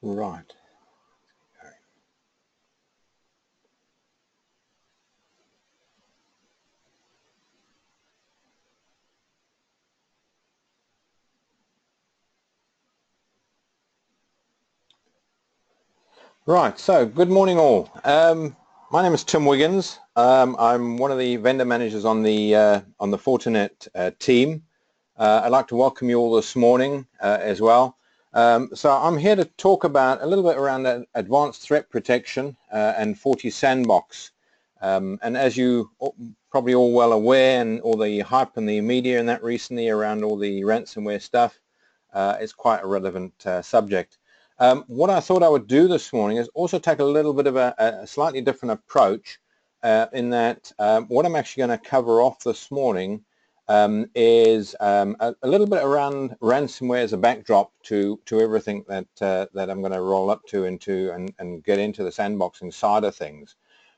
Right. Right, so good morning all. My name is Tim Wiggins. I'm one of the vendor managers on the Fortinet team. I'd like to welcome you all this morning as well. So I'm here to talk about a little bit around advanced threat protection and FortiSandbox. And as you probably all well aware, and all the hype in the media and that recently around all the ransomware stuff, it's quite a relevant subject. What I thought I would do this morning is also take a little bit of a slightly different approach in that what I'm actually going to cover off this morning is a little bit around ransomware as a backdrop to everything that that I'm going to roll up to and get into the sandboxing side of things.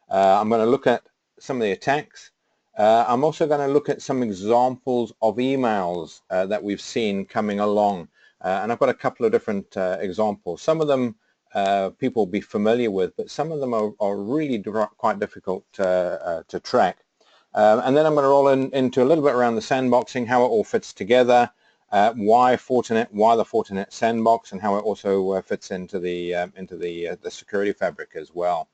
I'm going to look at some of the attacks. I'm also going to look at some examples of emails that we've seen coming along. And I've got a couple of different examples. Some of them people will be familiar with, but some of them are really quite difficult to track. And then I'm going to roll into a little bit around the sandboxing, how it all fits together, why Fortinet, why the Fortinet sandbox, and how it also fits into the security fabric as well.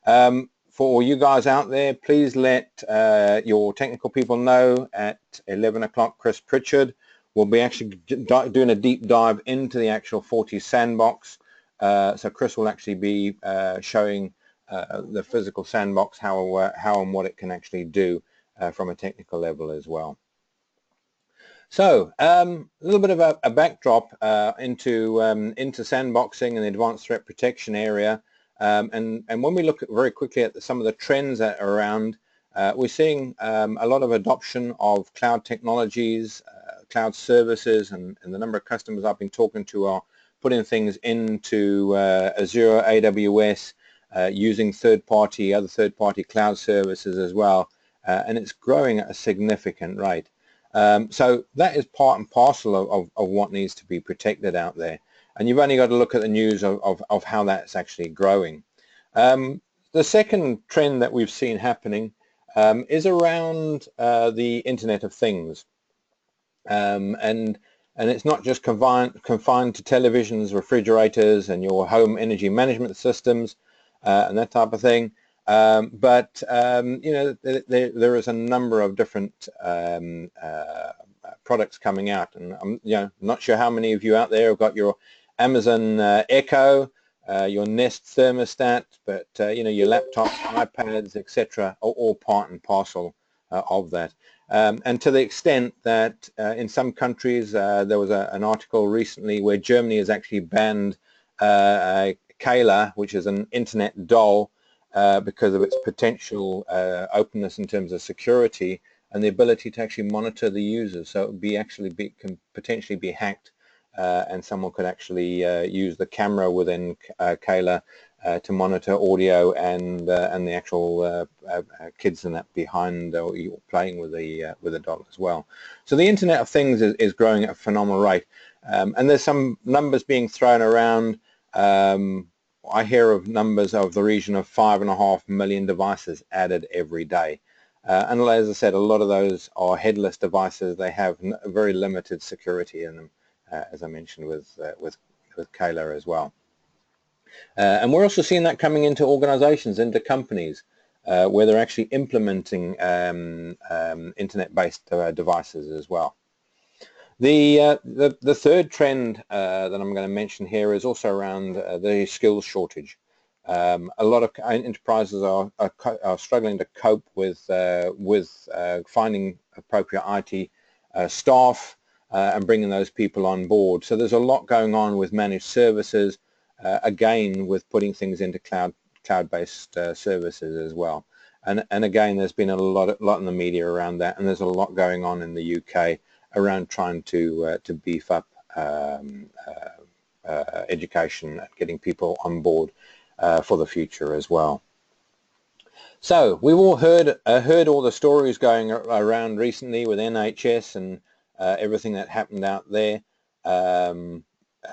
For all you guys out there, please let your technical people know at 11 o'clock, Chris Pritchard will be actually doing a deep dive into the actual FortiSandbox. So Chris will actually be showing the physical sandbox, how and what it can actually do from a technical level as well. So a little bit of a backdrop into sandboxing and the advanced threat protection area. And when we look very quickly at some of the trends that are around, we're seeing a lot of adoption of cloud technologies, cloud services, and the number of customers I've been talking to are putting things into Azure, AWS, using other third-party cloud services as well, and it's growing at a significant rate. So that is part and parcel of what needs to be protected out there. And you've only got to look at the news of how that's actually growing. The second trend that we've seen happening is around the Internet of Things. And it's not just confined to televisions, refrigerators, and your home energy management systems and that type of thing. But you know, there is a number of different products coming out, and I'm not sure how many of you out there have got your Amazon Echo, your Nest thermostat, but your laptops, iPads, etc., are all part and parcel of that. And to the extent that in some countries, there was an article recently where Germany has actually banned Kayla, which is an internet doll, because of its potential openness in terms of security and the ability to actually monitor the users. So it would can potentially be hacked, and someone could actually use the camera within Kayla to monitor audio and the actual kids and that behind or playing with the doll as well. So the Internet of Things is growing at a phenomenal rate, and there's some numbers being thrown around. I hear of numbers of the region of 5.5 million devices added every day. And as I said, a lot of those are headless devices. They have very limited security in them, as I mentioned with Kayla as well. And we're also seeing that coming into organizations, into companies, where they're actually implementing internet-based devices as well. The third trend that I'm going to mention here is also around the skills shortage. A lot of enterprises are struggling to cope with finding appropriate IT staff and bringing those people on board. So there's a lot going on with managed services, again with putting things into cloud-based services as well. And again, there's been a lot in the media around that, and there's a lot going on in the UK around trying to beef up education and getting people on board for the future as well. So we've all heard all the stories going around recently with NHS and everything that happened out there.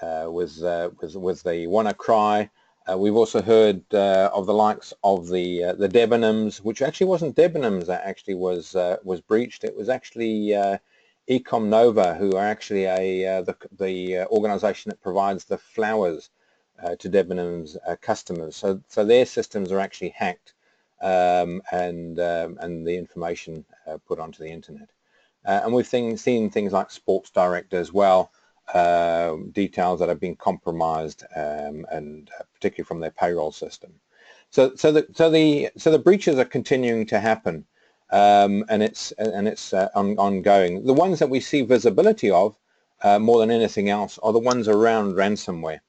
the WannaCry. We've also heard of the likes of the Debenhams, which actually wasn't Debenhams that actually was breached. It was actually Ecom Nova, who are actually the organization that provides the flowers to Debenhams customers. So their systems are actually hacked, and the information put onto the internet. And we've seen things like Sports Direct as well, details that have been compromised, and particularly from their payroll system. So the breaches are continuing to happen, and it's ongoing. The ones that we see visibility of more than anything else are the ones around ransomware.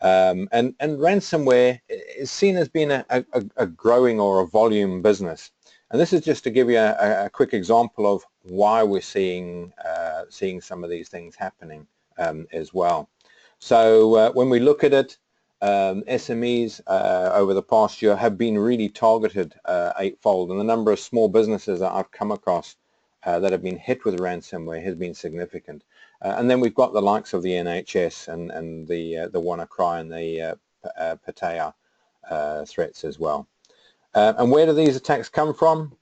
And ransomware is seen as being a growing or a volume business. And this is just to give you a quick example of why we're seeing some of these things happening as well. So when we look at it, SMEs over the past year have been really targeted eightfold, and the number of small businesses that I've come across that have been hit with ransomware has been significant. And then we've got the likes of the NHS and the WannaCry and the Pattaya threats as well. And where do these attacks come from?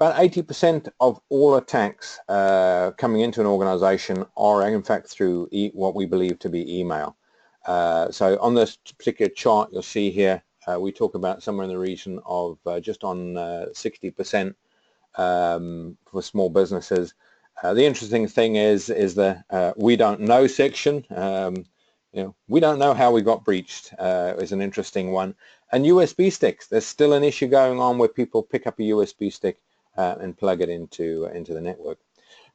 About 80% of all attacks coming into an organization are in fact through what we believe to be email. So on this particular chart you'll see here, we talk about somewhere in the region of just on 60% for small businesses. The interesting thing is the we don't know section. We don't know how we got breached is an interesting one. And USB sticks, there's still an issue going on where people pick up a USB stick and plug it into the network.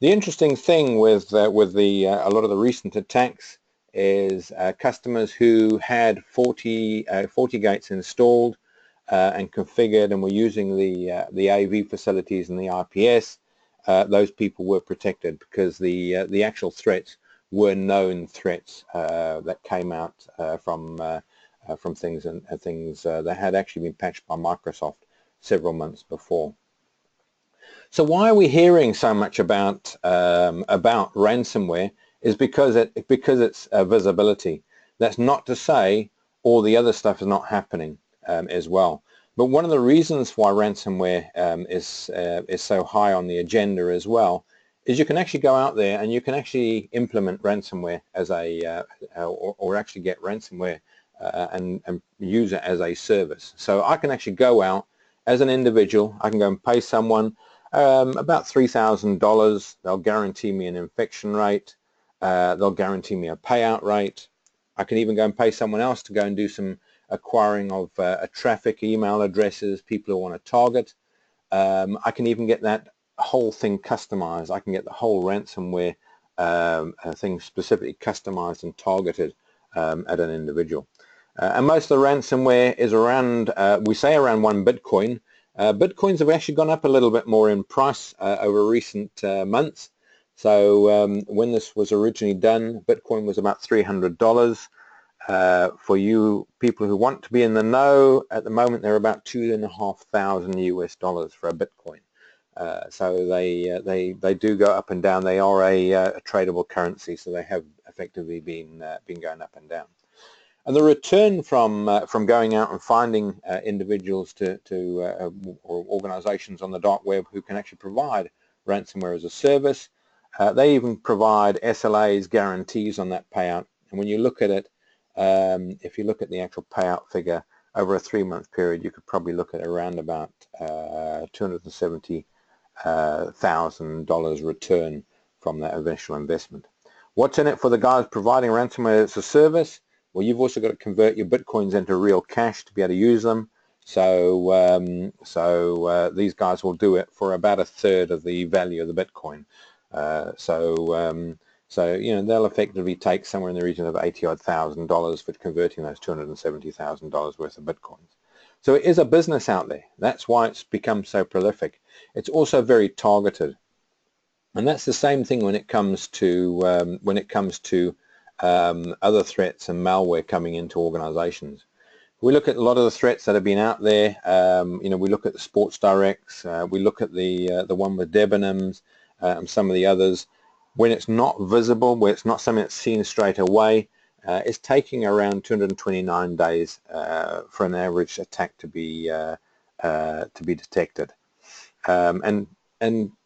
The interesting thing with a lot of the recent attacks is customers who had FortiGates installed and configured and were using the AV facilities and the IPS. Those people were protected because the actual threats were known threats that came out from things that had actually been patched by Microsoft several months before. So why are we hearing so much about ransomware? Is because it's visibility. That's not to say all the other stuff is not happening as well. But one of the reasons why ransomware is so high on the agenda as well is you can actually go out there and you can actually implement ransomware as or actually get ransomware and use it as a service. So I can actually go out as an individual. I can go and pay someone about $3,000. They'll guarantee me an infection rate. They'll guarantee me a payout rate. I can even go and pay someone else to go and do some acquiring of traffic, email addresses, people who want to target. I can even get that whole thing customized. I can get the whole ransomware thing specifically customized and targeted at an individual. And most of the ransomware is around, we say around 1 Bitcoin. Bitcoins have actually gone up a little bit more in price over recent months. So when this was originally done, Bitcoin was about $300. For you people who want to be in the know, at the moment they're about $2,500 US for a Bitcoin. So they do go up and down. They are a tradable currency, so they have effectively been going up and down. And the return from going out and finding individuals or organizations on the dark web who can actually provide ransomware as a service, they even provide SLAs, guarantees on that payout. And when you look at it, if you look at the actual payout figure over a 3-month period, you could probably look at around about $270,000 return from that initial investment. What's in it for the guys providing ransomware as a service? Well, you've also got to convert your Bitcoins into real cash to be able to use them. So these guys will do it for about 1/3 of the value of the Bitcoin. So they'll effectively take somewhere in the region of $80,000 for converting those $270,000 worth of Bitcoins. So it is a business out there. That's why it's become so prolific. It's also very targeted, and that's the same thing when it comes to other threats and malware coming into organizations. We look at a lot of the threats that have been out there. We look at the Sports Directs. We look at the one with Debenhams and some of the others. when it's not visible, where it's not something that's seen straight away, it's taking around 229 days for an average attack to be detected. And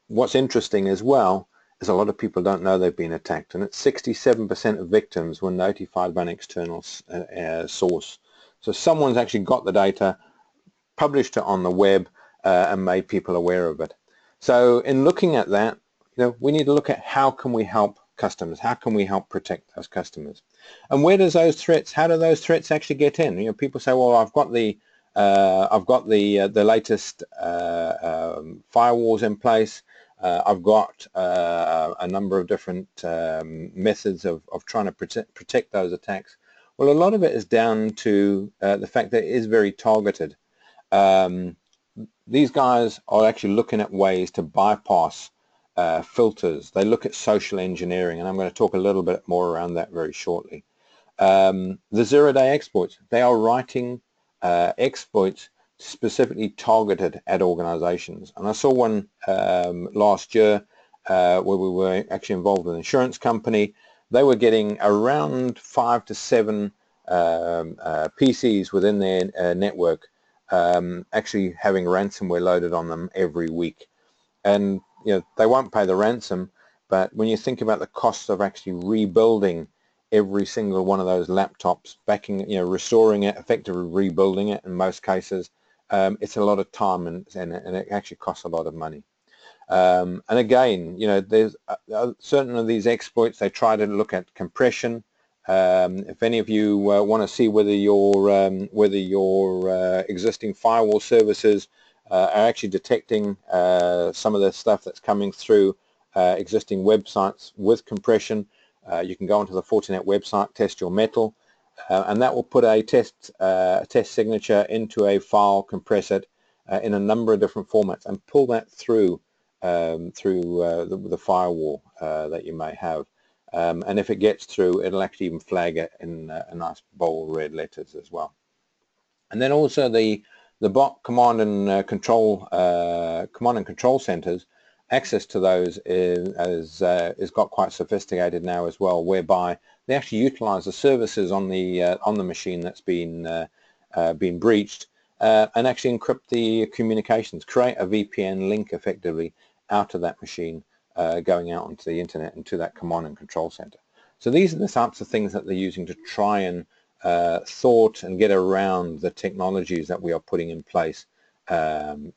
what's interesting as well is a lot of people don't know they've been attacked, and it's 67% of victims were notified by an external source. So someone's actually got the data, published it on the web, and made people aware of it. So in looking at that, we need to look at how can we help customers, how can we help protect those customers, and where does those threats, how do those threats actually get in? People say, well, I've got the latest firewalls in place. I've got a number of different methods of trying to protect those attacks. Well, a lot of it is down to the fact that it is very targeted. These guys are actually looking at ways to bypass filters. They look at social engineering, and I'm going to talk a little bit more around that very shortly. The zero-day exploits, they are writing exploits specifically targeted at organizations. And I saw one last year where we were actually involved with an insurance company. They were getting around 5 to 7 PCs within their network actually having ransomware loaded on them every week. And they won't pay the ransom, but when you think about the cost of actually rebuilding every single one of those laptops, restoring it, effectively rebuilding it in most cases, it's a lot of time, and it actually costs a lot of money. And again, there's certain of these exploits, they try to look at compression. If any of you want to see whether your existing firewall services are actually detecting some of the stuff that's coming through existing websites with compression, you can go onto the Fortinet website, test your metal, and that will put a test signature into a file, compress it in a number of different formats, and pull that through the firewall that you may have. And if it gets through, it'll actually even flag it in a nice bold red letters as well. And then also the bot command and control centers, access to those is got quite sophisticated now as well, whereby they actually utilize the services on the machine that's been breached, and actually encrypt the communications, create a VPN link effectively out of that machine, going out onto the internet and to that command and control center. So these are the types of things that they're using to try and thwart and get around the technologies that we are putting in place to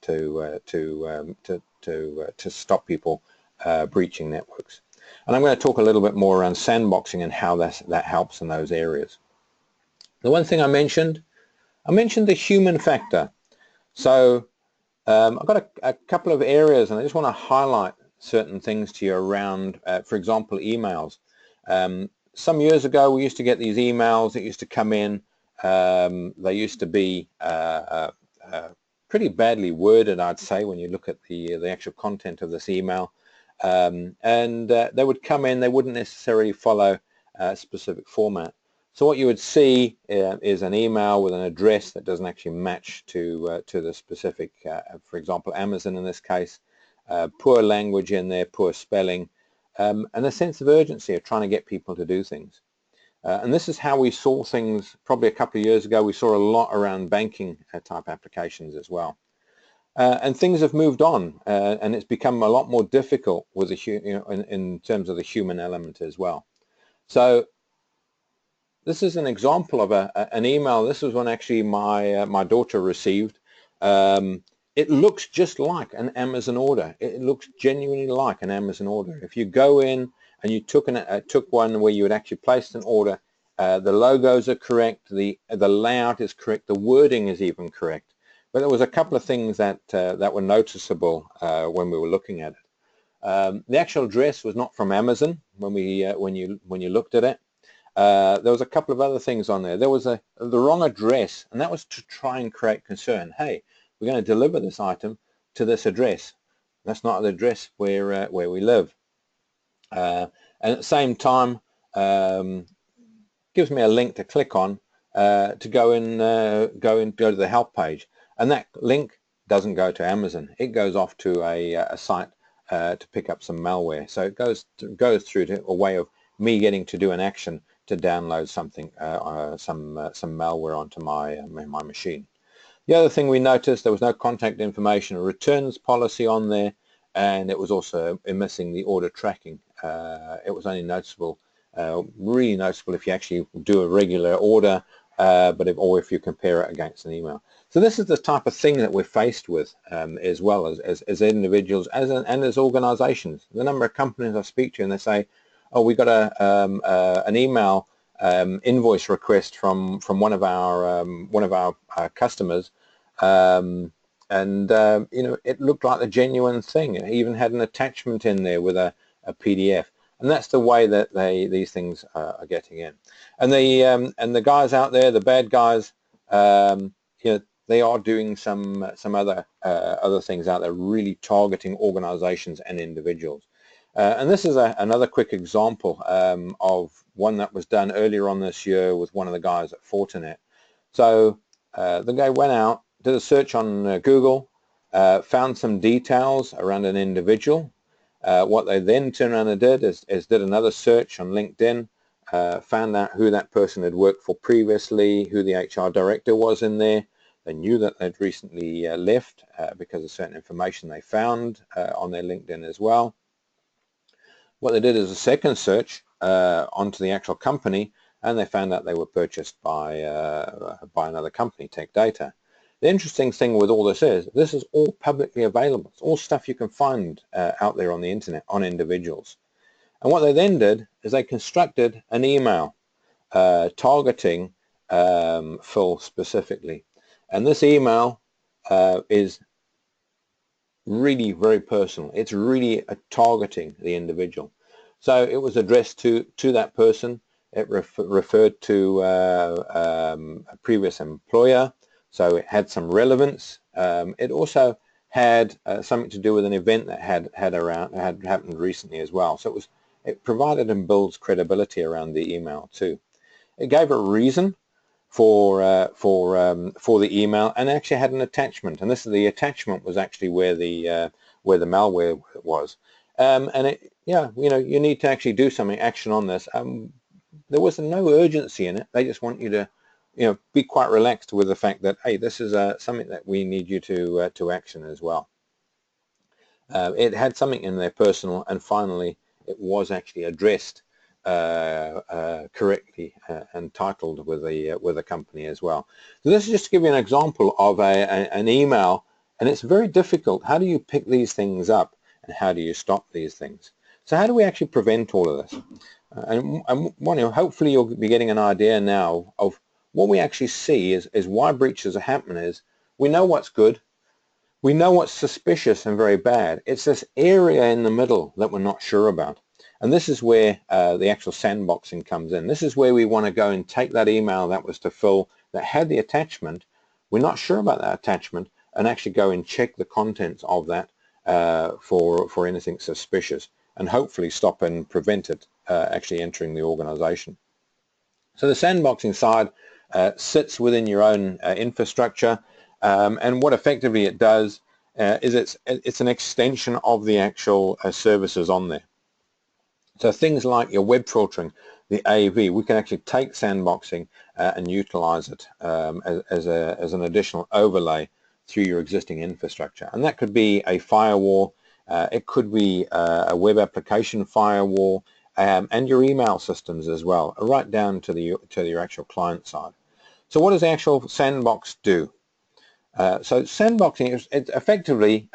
stop people breaching networks. And I'm going to talk a little bit more around sandboxing and how that helps in those areas. The one thing I mentioned the human factor. So I've got a couple of areas, and I just want to highlight certain things to you around, for example, emails. Some years ago, we used to get these emails that used to come in. They used to be pretty badly worded, I'd say, when you look at the actual content of this email. And they would come in, they wouldn't necessarily follow a specific format. So what you would see is an email with an address that doesn't actually match to the specific, for example, Amazon in this case, poor language in there, poor spelling, and a sense of urgency of trying to get people to do things. And this is how we saw things probably a couple of years ago. We saw a lot around banking type applications as well. And things have moved on, and it's become a lot more difficult with in terms of the human element as well. So this is an example of an email. This was one actually my daughter received. It looks just like an Amazon order. It looks genuinely like an Amazon order. If you go in and you took one where you had actually placed an order, the logos are correct, the layout is correct, the wording is even correct. But there was a couple of things that were noticeable when we were looking at it. The actual address was not from Amazon when you looked at it. There was a couple of other things on there. There was the wrong address, and that was to try and create concern. Hey, we're going to deliver this item to this address. That's not the address where we live. And at the same time, gives me a link to click on to go to the help page, and that link doesn't go to Amazon. It goes off to a site to pick up some malware. So it goes through to a way of me getting to do an action to download something, some malware onto my my machine. The other thing we noticed, there was no contact information or returns policy on there, and it was also missing the order tracking. It was only noticeable, really noticeable if you actually do a regular order, or if you compare it against an email. So this is the type of thing that we're faced with, as well as individuals and as organizations. The number of companies I speak to, and they say, oh, we got an email invoice request from one of our customers, and you know, it looked like a genuine thing. It even had an attachment in there with a PDF, and that's the way that these things are getting in. And the guys out there, the bad guys, you know, they are doing some other things out there, really targeting organizations and individuals. And this is another quick example of one that was done earlier on this year with one of the guys at Fortinet. So the guy went out, did a search on Google, found some details around an individual. What they then turned around and did is did another search on LinkedIn, found out who that person had worked for previously, who the HR director was in there. They knew that they'd recently left because of certain information they found on their LinkedIn as well. What they did is a second search onto the actual company, and they found out they were purchased by another company, Tech Data. The interesting thing with all this is all publicly available. It's all stuff you can find out there on the internet on individuals. And what they then did is they constructed an email targeting Phil specifically. And this email is really very personal. It's really targeting the individual. So it was addressed to that person. It referred to a previous employer, so it had some relevance. It also had something to do with an event that had happened recently as well. So it provided and builds credibility around the email too. It gave a reason for the email, and actually had an attachment, and the attachment was actually where the malware was, and you know, you need to actually do something, action on this. There was no urgency in it. They just want you to, you know, be quite relaxed with the fact that, hey, this is something that we need you to action as well. It had something in there personal, and finally it was actually addressed correctly and titled with a company as well. So this is just to give you an example of an email, and it's very difficult. How do you pick these things up, and how do you stop these things? So how do we actually prevent all of this? And hopefully you'll be getting an idea now of what we actually see is why breaches are happening. Is we know what's good, we know what's suspicious and very bad. It's this area in the middle that we're not sure about. And this is where the actual sandboxing comes in. This is where we want to go and take that email that was to Phil that had the attachment. We're not sure about that attachment, and actually go and check the contents of that for anything suspicious, and hopefully stop and prevent it actually entering the organization. So the sandboxing side sits within your own infrastructure, and what effectively it does is it's an extension of the actual services on there. So things like your web filtering, the AV, we can actually take sandboxing and utilize it as an additional overlay through your existing infrastructure. And that could be a firewall, it could be a web application firewall, and your email systems as well, right down to your actual client side. So what does the actual sandbox do? So sandboxing, it effectively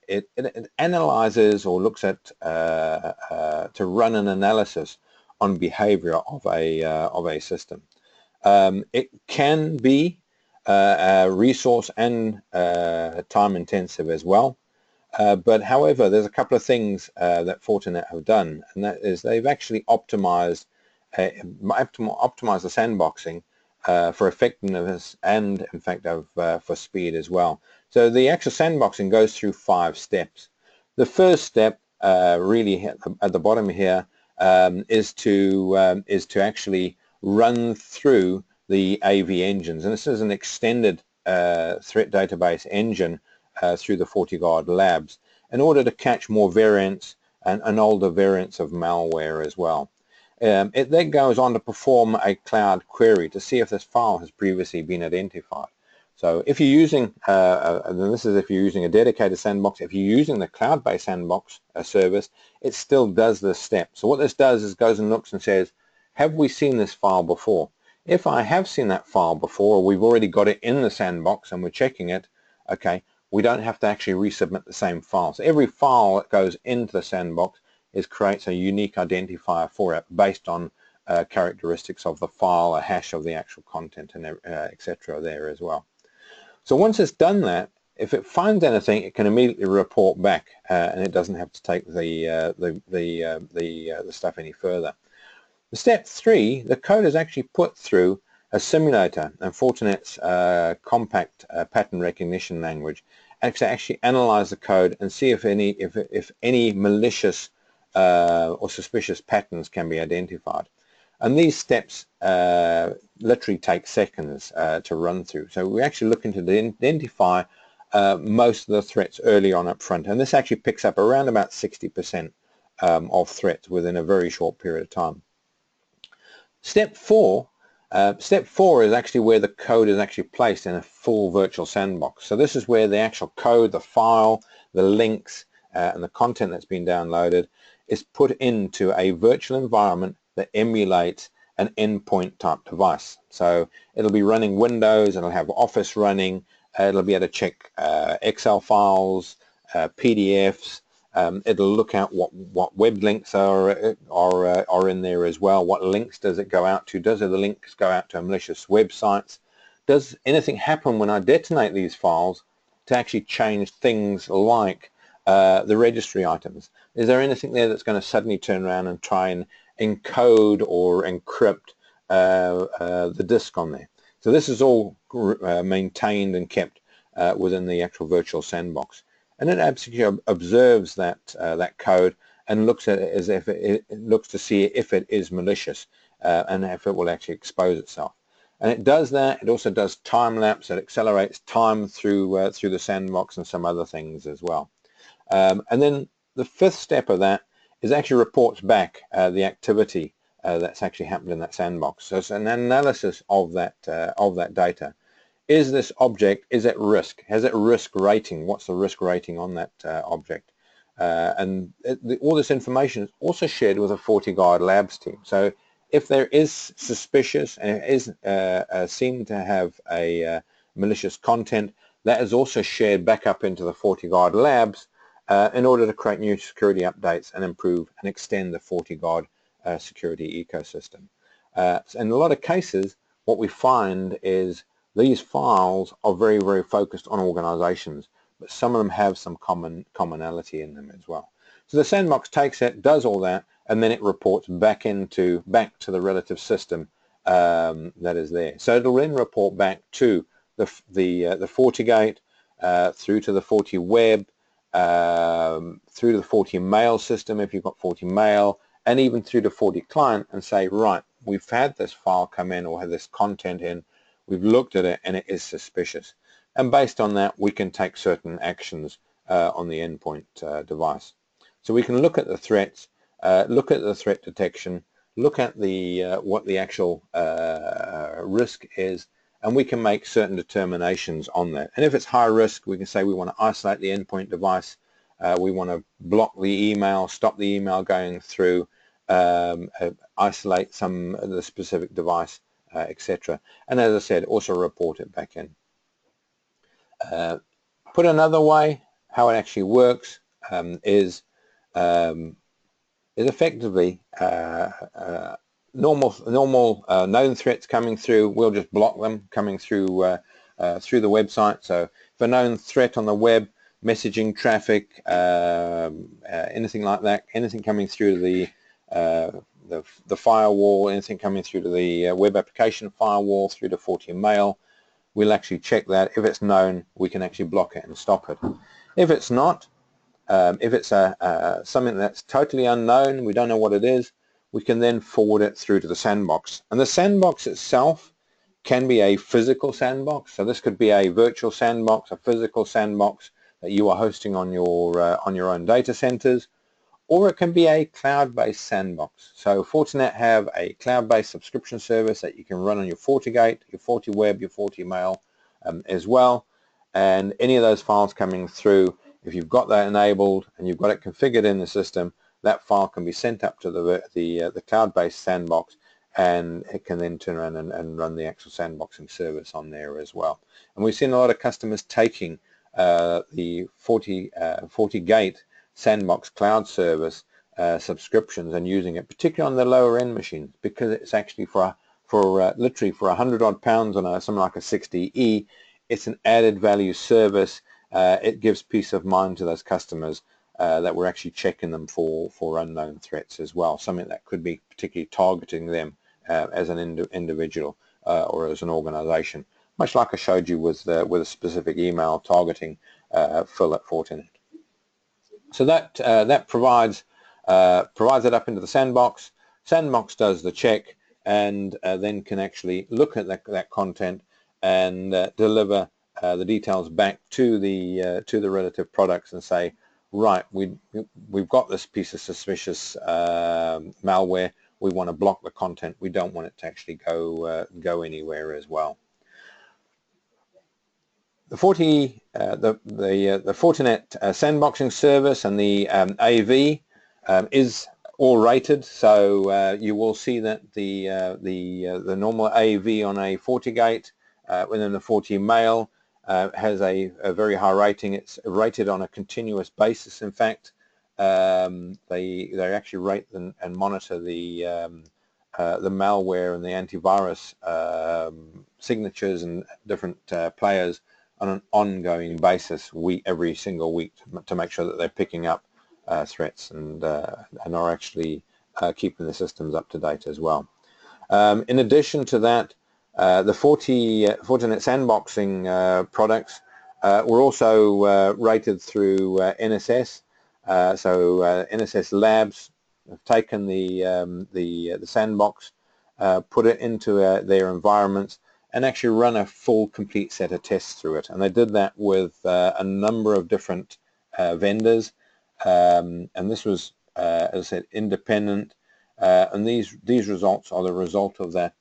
it analyzes or looks at to run an analysis on behavior of a system. It can be resource and time intensive as well. But however, there's a couple of things that Fortinet have done, and that is they've actually optimized the sandboxing for effectiveness and, in fact, for speed as well. So the actual sandboxing goes through 5 steps. The first step, really at the bottom here, is to actually run through the AV engines, and this is an extended threat database engine through the FortiGuard labs, in order to catch more variants and older variants of malware as well. It then goes on to perform a cloud query to see if this file has previously been identified. So if you're using, and this is if you're using a dedicated sandbox, if you're using the cloud-based sandbox service, it still does this step. So what this does is goes and looks and says, have we seen this file before? If I have seen that file before, or we've already got it in the sandbox and we're checking it, okay, we don't have to actually resubmit the same file. So every file that goes into the sandbox creates a unique identifier for it based on characteristics of the file, a hash of the actual content, and etc. there as well. So once it's done that, if it finds anything, it can immediately report back, and it doesn't have to take the stuff any further. Step 3, the code is actually put through a simulator, and Fortinet's compact pattern recognition language, and to actually analyze the code and see if any malicious or suspicious patterns can be identified. And these steps literally take seconds to run through. So we're actually looking to identify most of the threats early on up front, and this actually picks up around about 60% of threats within a very short period of time. Step 4 is actually where the code is actually placed in a full virtual sandbox. So this is where the actual code, the file, the links, and the content that's been downloaded is put into a virtual environment that emulates an endpoint type device. So it'll be running Windows, it'll have Office running, it'll be able to check Excel files, PDFs, it'll look at what web links are in there as well. What links does it go out to? Does the links go out to malicious websites? Does anything happen when I detonate these files to actually change things like the registry items? Is there anything there that's going to suddenly turn around and try and encode or encrypt the disk on there? So this is all maintained and kept within the actual virtual sandbox. And it absolutely observes that code and looks at it as if it looks to see if it is malicious and if it will actually expose itself. And it does that. It also does time lapse. It accelerates time through the sandbox and some other things as well. And then the 5th step of that is actually reports back the activity that's actually happened in that sandbox. So it's an analysis of that data. Is this object, is it risk? Has it risk rating? What's the risk rating on that object? All this information is also shared with a FortiGuard Labs team. So if there is suspicious and it is seen to have a malicious content, that is also shared back up into the FortiGuard Labs in order to create new security updates and improve and extend the FortiGuard security ecosystem. In a lot of cases, what we find is these files are very, very focused on organizations, but some of them have some commonality in them as well. So the sandbox takes it, does all that, and then it reports back to the relative system that is there. So it'll then report back to the FortiGate, through to the FortiWeb, through to the FortiMail system if you've got FortiMail, and even through the FortiClient, and say, right, we've had this file come in or have this content in, we've looked at it and it is suspicious. And based on that, we can take certain actions on the endpoint device. So we can look at the threats, look at the threat detection, look at what the actual risk is, and we can make certain determinations on that. And if it's high risk, we can say we want to isolate the endpoint device, we want to block the email, stop the email going through, isolate the specific device, etc. And as I said, also report it back in. Put another way, how it actually works is effectively normal known threats coming through. We'll just block them coming through through the website. So if a known threat on the web, messaging traffic, anything like that, anything coming through the firewall, anything coming through to the web application firewall, through to FortiMail, we'll actually check that. If it's known, we can actually block it and stop it. If it's not, if it's something that's totally unknown, we don't know what it is, we can then forward it through to the sandbox. And the sandbox itself can be a physical sandbox. So this could be a virtual sandbox, a physical sandbox that you are hosting on your own data centers, or it can be a cloud-based sandbox. So Fortinet have a cloud-based subscription service that you can run on your FortiGate, your FortiWeb, your FortiMail as well. And any of those files coming through, if you've got that enabled and you've got it configured in the system, that file can be sent up to the cloud-based sandbox, and it can then turn around and run the actual sandboxing service on there as well. And we've seen a lot of customers taking the FortiGate Sandbox cloud service subscriptions and using it, particularly on the lower end machines, because it's actually literally for £100 on something like a 60E. It's an added value service. It gives peace of mind to those customers that we're actually checking them for unknown threats as well, something that could be particularly targeting them as an individual or as an organization, much like I showed you with a specific email targeting Phil at Fortinet. So that provides it up into the sandbox. Sandbox does the check and then can actually look at that content and deliver the details back to the relative products and say, right, we've got this piece of suspicious malware. We want to block the content. We don't want it to actually go anywhere as well. The Fortinet sandboxing service and the AV is all rated, so you will see that the normal AV on a FortiGate within the FortiMail has a very high rating. It's rated on a continuous basis. In fact, they actually rate and monitor the malware and the antivirus signatures and different players on an ongoing basis, every single week, to make sure that they're picking up threats and are actually keeping the systems up to date as well. In addition to that, the Fortinet sandboxing products were also rated through NSS. So NSS Labs have taken the sandbox, put it into their environments, and actually run a full complete set of tests through it. And they did that with a number of different vendors, and this was, as I said, independent. And these results are the result of that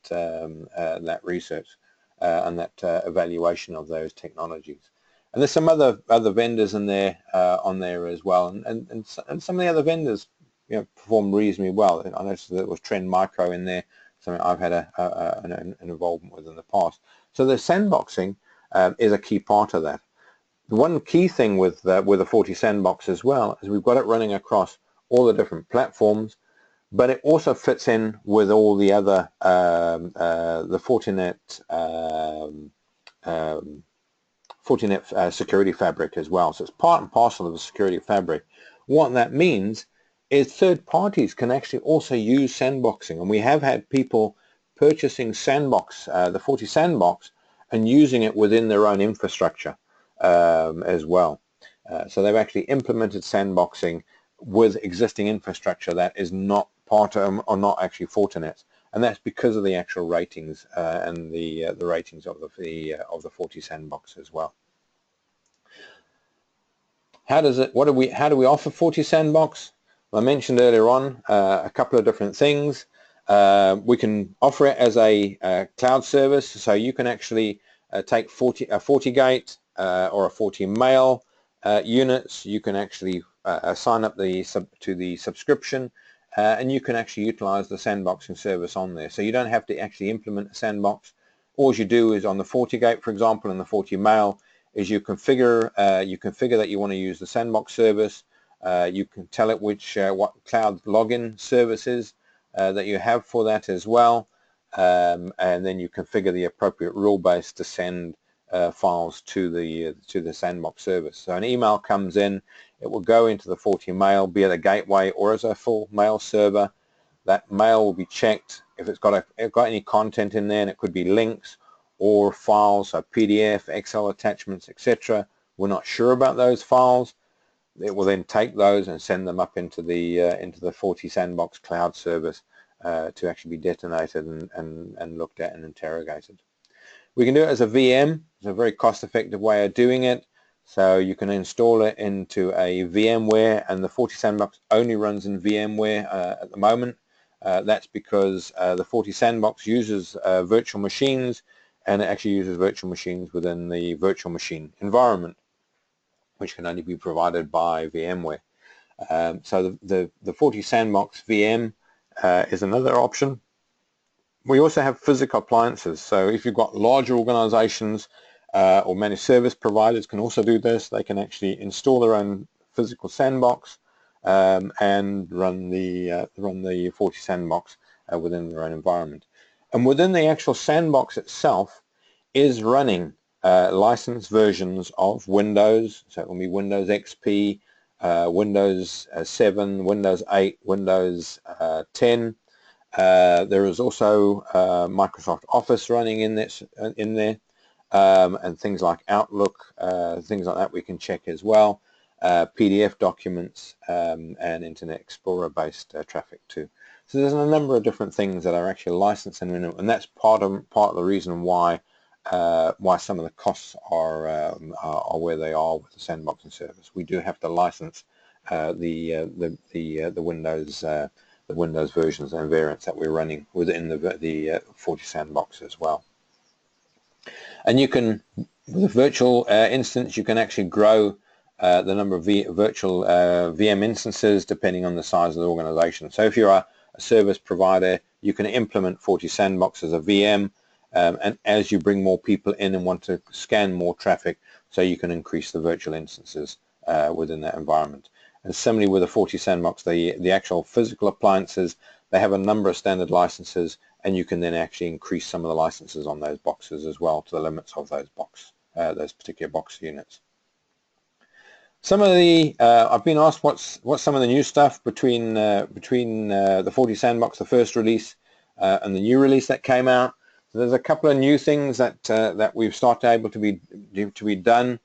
research and that evaluation of those technologies. And there's some other vendors in there on there as well, and some of the other vendors, perform reasonably well. I noticed that there was Trend Micro in there, something I've had an involvement with in the past. So the sandboxing is a key part of that. The one key thing with the FortiSandbox as well is we've got it running across all the different platforms, but it also fits in with all the other the Fortinet security fabric as well. So it's part and parcel of the security fabric. What that means is third parties can actually also use sandboxing, and we have had people purchasing sandbox, the FortiSandbox, and using it within their own infrastructure as well. So they've actually implemented sandboxing with existing infrastructure that is not part of, or not actually Fortinet, and that's because of the actual ratings and the ratings of the FortiSandbox as well. How do we offer FortiSandbox? I mentioned earlier on a couple of different things. We can offer it as a cloud service, so you can actually take a FortiGate or a FortiMail units. You can actually sign up to the subscription, and you can actually utilize the sandboxing service on there. So you don't have to actually implement a sandbox. All you do is on the FortiGate, for example, and the FortiMail, is you configure that you want to use the sandbox service. You can tell it what cloud login services that you have for that as well, and then you configure the appropriate rule base to send files to the sandbox service. So an email comes in, it will go into the FortiMail, be it a gateway or as a full mail server. That mail will be checked if it's got any content in there, and it could be links or files, so PDF, Excel attachments, etc. We're not sure about those files. It will then take those and send them up into the FortiSandbox cloud service to actually be detonated and looked at and interrogated. We can do it as a VM. It's a very cost-effective way of doing it. So you can install it into a VMware, and the FortiSandbox only runs in VMware at the moment. That's because the FortiSandbox uses virtual machines, and it actually uses virtual machines within the virtual machine environment, which can only be provided by VMware. So the FortiSandbox VM is another option. We also have physical appliances. So if you've got larger organizations or managed service providers can also do this. They can actually install their own physical sandbox and run the FortiSandbox within their own environment. And within the actual sandbox itself is running licensed versions of Windows. So it will be Windows XP, Windows 7, Windows 8, Windows 10. There is also Microsoft Office running in there, and things like Outlook, things like that we can check as well. PDF documents and Internet Explorer based traffic too. So there's a number of different things that are actually licensed, and that's part of the reason why some of the costs are where they are with the sandboxing service. We do have to license the Windows versions and variants that we're running within the FortiSandbox as well. And you can, with a virtual instance, you can actually grow the number of virtual VM instances depending on the size of the organization. So if you're a service provider, you can implement FortiSandbox as a VM, and as you bring more people in and want to scan more traffic, so you can increase the virtual instances within that environment. And similarly with the FortiSandbox, the actual physical appliances, they have a number of standard licenses, and you can then actually increase some of the licenses on those boxes as well to the limits of those particular box units. Some of the I've been asked what's some of the new stuff between the FortiSandbox, the first release, and the new release that came out. So there's a couple of new things that we've started able to be done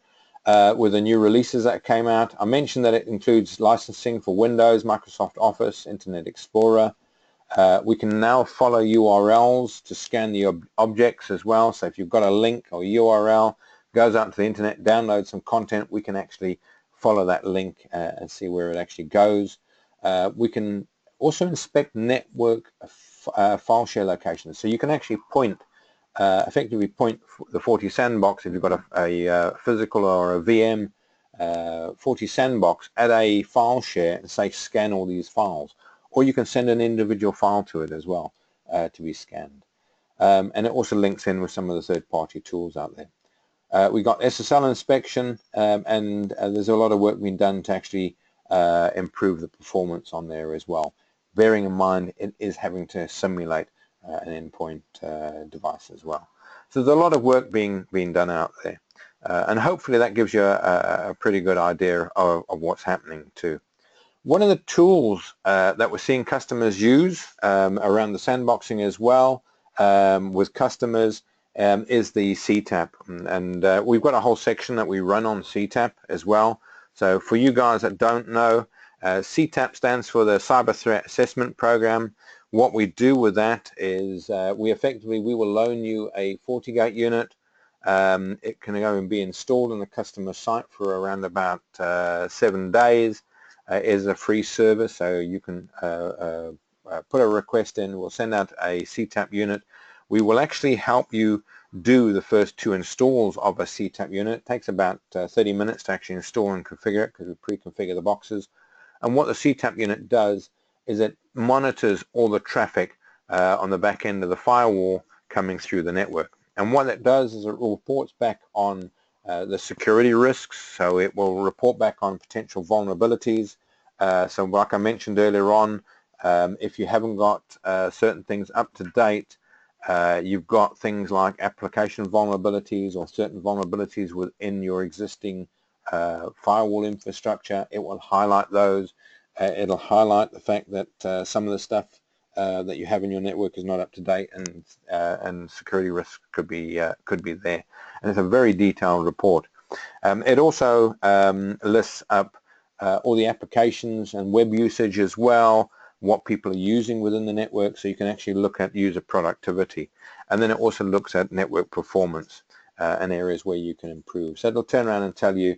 with the new releases that came out. I mentioned that it includes licensing for Windows, Microsoft Office, Internet Explorer. We can now follow URLs to scan the objects as well. So if you've got a link or URL, goes out to the internet, downloads some content, we can actually follow that link and see where it actually goes. We can also inspect network file share locations. So you can actually effectively point the FortiSandbox, if you've got a physical or a VM FortiSandbox, at a file share and say scan all these files. Or you can send an individual file to it as well to be scanned. And it also links in with some of the third-party tools out there. We got SSL inspection, and there's a lot of work being done to actually improve the performance on there as well. Bearing in mind it is having to simulate an endpoint device as well. So there's a lot of work being done out there, and hopefully that gives you a pretty good idea of what's happening too. One of the tools that we're seeing customers use around the sandboxing as well with customers is the CTAP, and we've got a whole section that we run on CTAP as well. So for you guys that don't know, CTAP stands for the Cyber Threat Assessment Program. What we do with that is we will loan you a FortiGate unit. It can go and be installed on the customer site for around about 7 days. It is a free service, so you can put a request in. We'll send out a CTAP unit. We will actually help you do the first 2 installs of a CTAP unit. It takes about 30 minutes to actually install and configure it, because we pre-configure the boxes. And what the CTAP unit does is it monitors all the traffic on the back end of the firewall coming through the network. And what it does is it reports back on the security risks. So it will report back on potential vulnerabilities. So like I mentioned earlier on, if you haven't got certain things up to date, you've got things like application vulnerabilities or certain vulnerabilities within your existing firewall infrastructure. It will highlight those. It'll highlight the fact that some of the stuff that you have in your network is not up to date, and security risks could be there. And it's a very detailed report. It also lists up all the applications and web usage as well, what people are using within the network, so you can actually look at user productivity. And then it also looks at network performance and areas where you can improve. So it'll turn around and tell you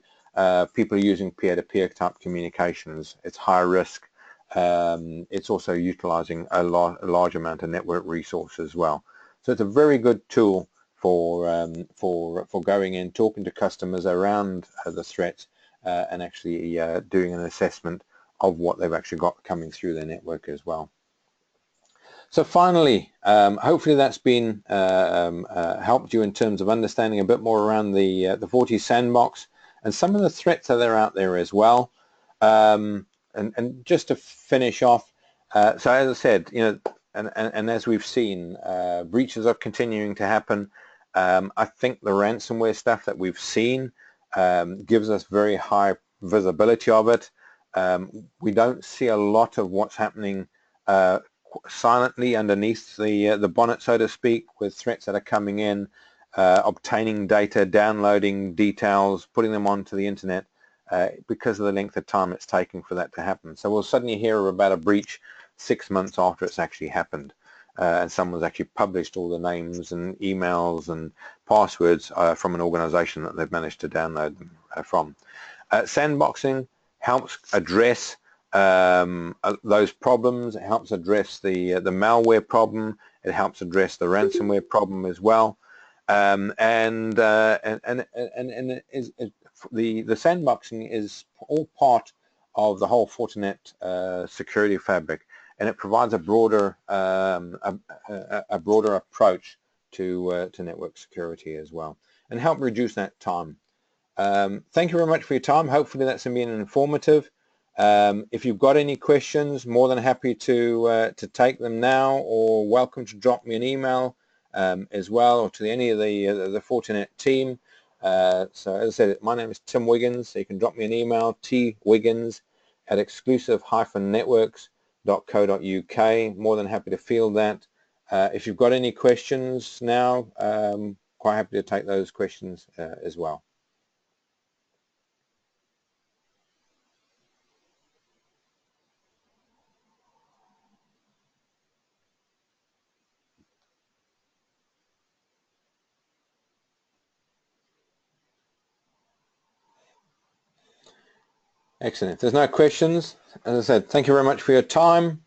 people are using peer-to-peer type communications. It's high risk. It's also utilizing a large amount of network resources as well. So it's a very good tool for going in, talking to customers around the threats, and actually doing an assessment of what they've actually got coming through their network as well. So finally, hopefully that's been helped you in terms of understanding a bit more around the FortiSandbox and some of the threats that are out there as well. And just to finish off, so as I said, you know, and as we've seen, breaches are continuing to happen. I think the ransomware stuff that we've seen gives us very high visibility of it. We don't see a lot of what's happening silently underneath the bonnet, so to speak, with threats that are coming in, obtaining data, downloading details, putting them onto the internet, because of the length of time it's taking for that to happen. So we'll suddenly hear about a breach 6 months after it's actually happened, and someone's actually published all the names and emails and passwords from an organization that they've managed to download them from. Sandboxing helps address those problems. It helps address the malware problem. It helps address the ransomware problem as well. The sandboxing is all part of the whole Fortinet security fabric, and it provides a broader approach to network security as well, and help reduce that time. Thank you very much for your time. Hopefully that's been informative. If you've got any questions, more than happy to take them now, or welcome to drop me an email as well, or to any of the Fortinet team. So as I said, my name is Tim Wiggins, so you can drop me an email, twiggins@exclusive-networks.co.uk. More than happy to field that. If you've got any questions now, quite happy to take those questions as well. Excellent. If there's no questions, as I said, thank you very much for your time.